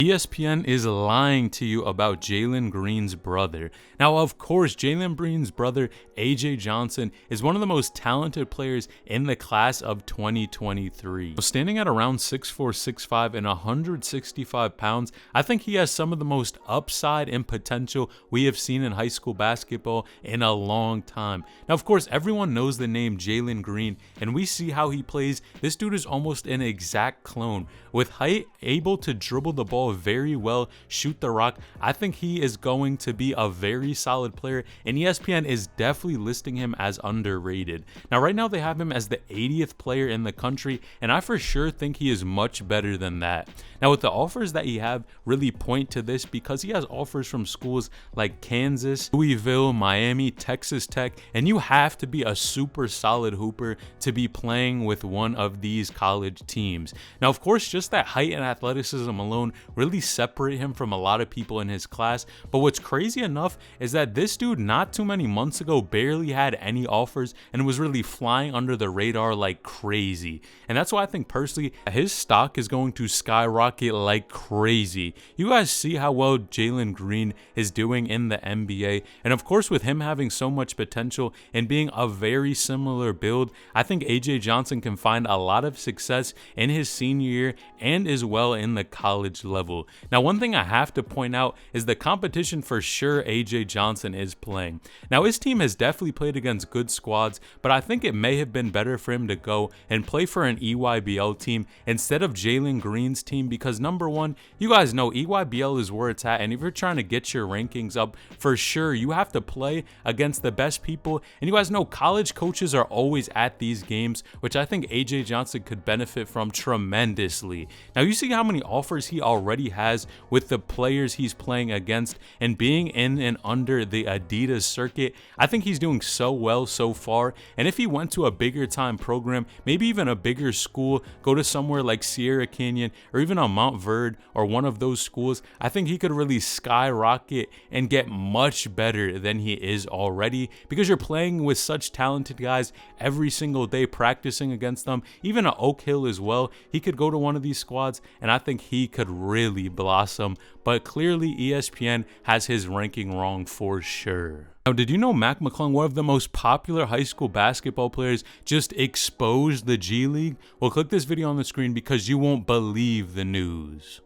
ESPN is lying to you about Jalen Green's brother. Now, of course, Jalen Green's brother, AJ Johnson, is one of the most talented players in the class of 2023. Standing at around 6'4", 6'5", and 165 pounds, I think he has some of the most upside and potential we have seen in high school basketball in a long time. Now, of course, everyone knows the name Jalen Green, and we see how he plays. This dude is almost an exact clone. With height, able to dribble the ball very well, shoot the rock, I think he is going to be a very solid player, and ESPN is definitely listing him as underrated. Now, right now they have him as the 80th player in the country, and I for sure think he is much better than that. Now, with the offers that he have really point to this, because he has offers from schools like Kansas, Louisville, Miami, Texas Tech, and you have to be a super solid hooper to be playing with one of these college teams. Now, of course, just that height and athleticism alone really separate him from a lot of people in his class. But what's crazy enough is that this dude not too many months ago barely had any offers and was really flying under the radar like crazy. And that's why I think personally his stock is going to skyrocket like crazy. You guys see how well Jalen Green is doing in the NBA, and of course with him having so much potential and being a very similar build, I think AJ Johnson can find a lot of success in his senior year and as well in the college level. Now, one thing I have to point out is the competition for sure AJ Johnson is playing. Now, his team has definitely played against good squads, but I think it may have been better for him to go and play for an EYBL team instead of Jalen Green's team, because number one, you guys know EYBL is where it's at, and if you're trying to get your rankings up, for sure you have to play against the best people, and you guys know college coaches are always at these games, which I think AJ Johnson could benefit from tremendously. Now, you see how many offers he already has with the players he's playing against, and being in and under the Adidas circuit, I think he's doing so well so far. And if he went to a bigger time program, maybe even a bigger school, go to somewhere like Sierra Canyon or even a Mount Verde or one of those schools, I think he could really skyrocket and get much better than he is already, because you're playing with such talented guys every single day, practicing against them. Even at Oak Hill as well, he could go to one of these squads and I think he could really blossom. But clearly ESPN has his ranking wrong for sure. Now, did you know Mac McClung, one of the most popular high school basketball players, just exposed the G League? Well, click this video on the screen because you won't believe the news.